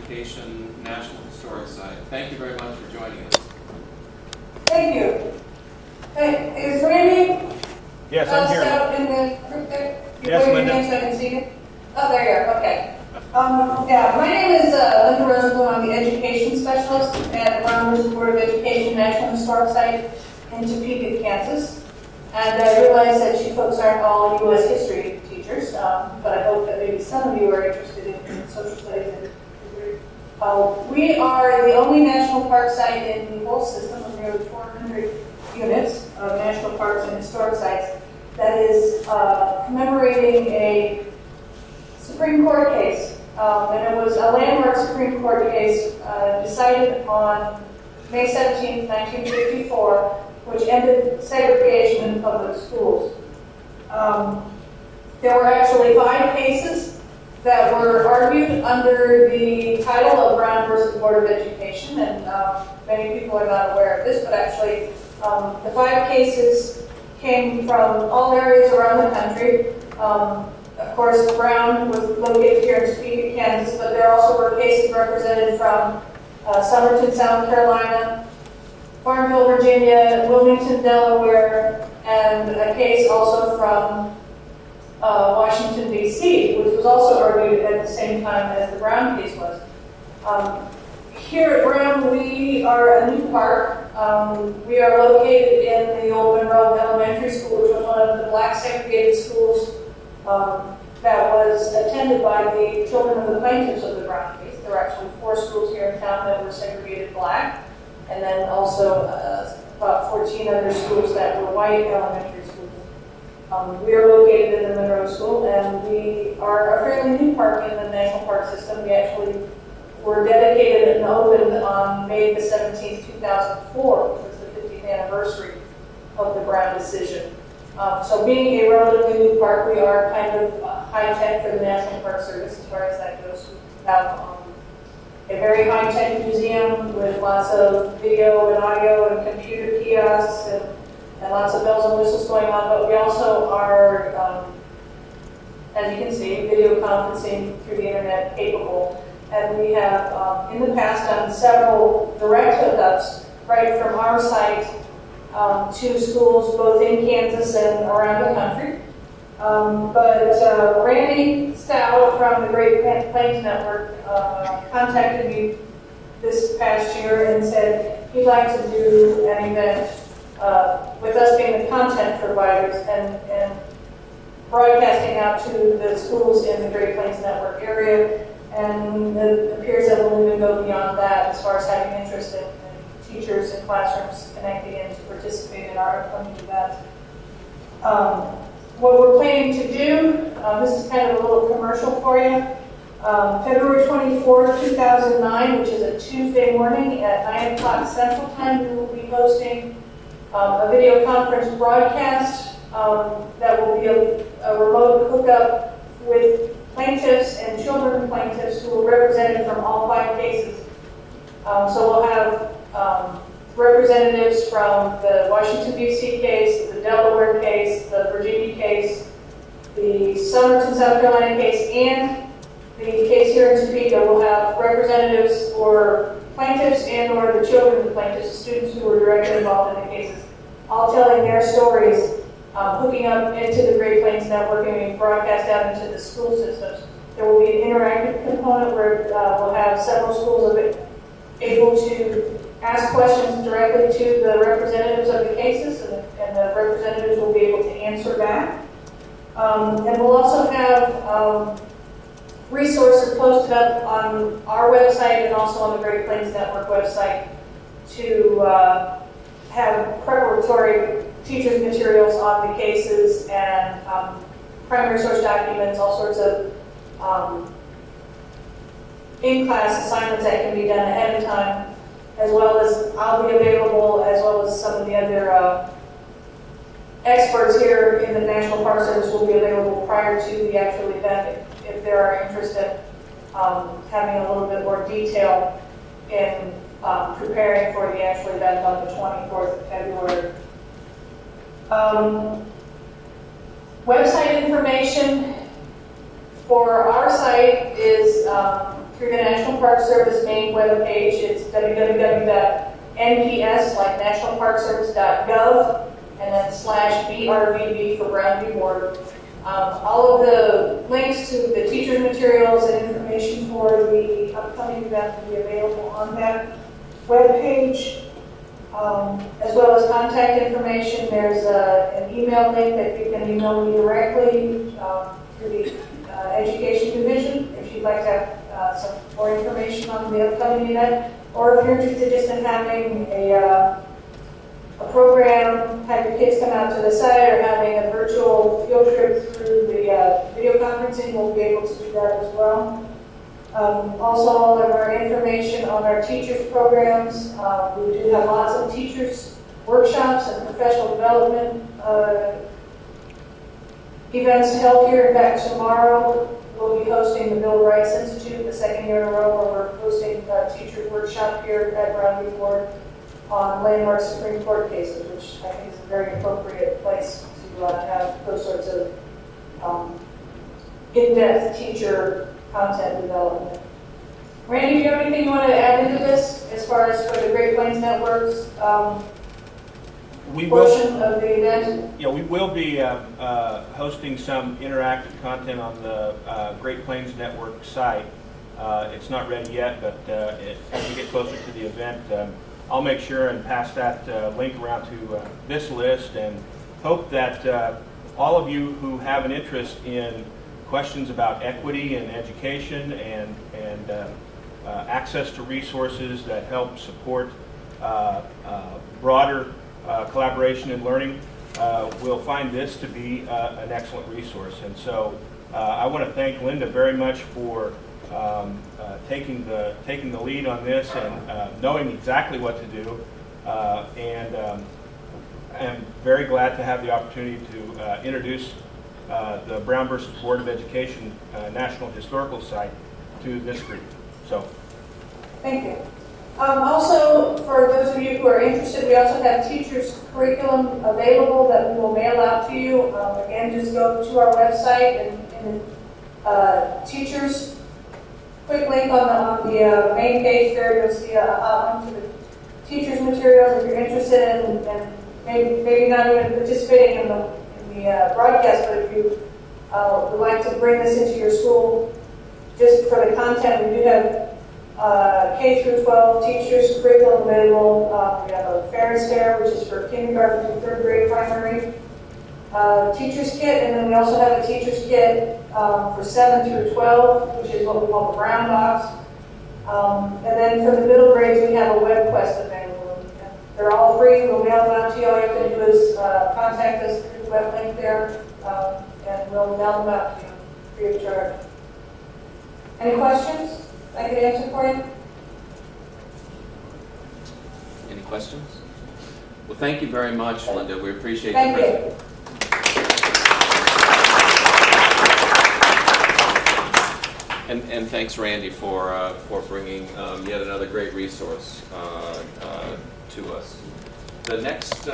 Education National Historic Site. Thank you very much for joining us. Thank you. Hey, is Randy Yes, I'm here. out in the group there? Yes, Linda. I can see you. Oh, there you are. Okay. Yeah, my name is Linda Rosenblum. I'm the education specialist at the Brown Board of Education National Historic Site in Topeka, Kansas. And I realize that you folks aren't all U.S. history teachers, but I hope that maybe some of you are interested in social studies and history. We are the only national park site in the whole system of nearly 400 units of national parks and historic sites that is commemorating a Supreme Court case. And it was a landmark Supreme Court case decided on May 17, 1954, which ended segregation in public schools. There were actually 5 cases that were argued under the title of Brown versus Board of Education, and many people are not aware of this, but actually the 5 cases came from all areas around the country. Of course, Brown was located here in Topeka, Kansas, but there also were cases represented from Somerton, South Carolina, Farmville, Virginia, Wilmington, Delaware, and a case also from Washington, D.C., which was also argued at the same time as the Brown case was. Here at Brown, we are a new park. We are located in the old Monroe Elementary School, which was one of the black segregated schools that was attended by the children of the plaintiffs of the Brown case. There were actually 4 schools here in town that were segregated black, and then also about 14 other schools that were white elementary schools. We are located in the Monroe School, and we are a fairly new park in the National Park System. We actually were dedicated and opened on May the 17th, 2004, which was the 50th anniversary of the Brown decision. So being a relatively new park, we are kind of high-tech for the National Park Service as far as that goes. We have a very high-tech museum with lots of video and audio and computer kiosks and lots of bells and whistles going on, but we also are, as you can see, video conferencing through the internet capable. And we have, in the past, done several direct hookups right from our site to schools both in Kansas and around the country. But Randy Stout from the Great Plains Network contacted me this past year and said he'd like to do an event with us being the content providers and broadcasting out to the schools in the Great Plains Network area. And it appears that we'll even go beyond that as far as having interest in teachers and classrooms connecting in to participate in our upcoming event. What we're planning to do, this is kind of a little commercial for you. February 24, 2009, which is a Tuesday morning at 9 o'clock Central Time, we will be hosting a video conference broadcast that will be a remote hookup with plaintiffs and children of plaintiffs who are represented from all 5 cases. So we'll have representatives from the Washington, D.C. case, the Delaware case, the Virginia case, the Somerton, South Carolina case, and the case here in Topeka. We'll have representatives for plaintiffs and or the children of plaintiffs, students who were directly involved in the cases, all telling their stories, hooking up into the Great Plains Network and being broadcast out into the school systems. There will be an interactive component where we'll have several schools able to ask questions directly to the representatives of the cases, and the representatives will be able to answer back. And we'll also have resources posted up on our website and also on the Great Plains Network website to have preparatory teachers' materials on the cases and primary source documents, all sorts of in-class assignments that can be done ahead of time, as well as I'll be available, as well as some of the other experts here in the National Park Service will be available prior to the actual event if they are interested having a little bit more detail in preparing for the actual event on the 24th of February. Website information for our site is through the National Park Service main webpage. It's www.nps, like nationalparkservice.gov, and then /BRVB for Brown v. Board. All of the links to the teacher's materials and information for the upcoming event will be available on that webpage, as well as contact information. There's an email link that you can email me directly through the Education Division if you'd like to have some more information on the upcoming event, or if you're interested just in having a program, have your kids come out to the site, or having a virtual field trip through the video conferencing, we'll be able to do that as well. Also, all of our information on our teachers programs. We do have lots of teachers workshops and professional development events held here. In fact, tomorrow we'll be hosting the Bill of Rights Institute, the second year in a row, where we're hosting a teachers workshop here at Brown v. Board on landmark Supreme Court cases, which I think is a very appropriate place to have those sorts of in-depth teacher content development. Randy, do you have anything you want to add into this as far as for the Great Plains Network's portion of the event? Yeah, we will be hosting some interactive content on the Great Plains Network site. It's not ready yet, but as we get closer to the event, I'll make sure and pass that link around to this list, and hope that all of you who have an interest in questions about equity in education and access to resources that help support broader collaboration and learning, will find this to be an excellent resource. And so I want to thank Linda very much for taking the lead on this and knowing exactly what to do, and I'm very glad to have the opportunity to introduce the Brown versus Board of Education National Historical Site to this group. So, thank you. Also, for those of you who are interested, we also have teachers' curriculum available that we will mail out to you. Again, just go to our website and teachers. Quick link on the main page there, you'll see a link to the teacher's materials if you're interested in, and maybe not even participating in the broadcast, but if you would like to bring this into your school, just for the content, we do have K through 12 teachers curriculum available. We have a Ferris Fair, which is for kindergarten through third grade primary. Teacher's kit, and then we also have a teacher's kit for 7 through 12, which is what we call the brown box. And then for the middle grades, we have a web quest available. They're all free. We'll mail them out to you. All you have to do is contact us through the web link there, and we'll mail them out to you free of charge. Any questions I could answer for you? Any questions? Well, thank you very much, Linda. We appreciate Thank the you. presentation. And thanks, Randy, for bringing yet another great resource to us. The next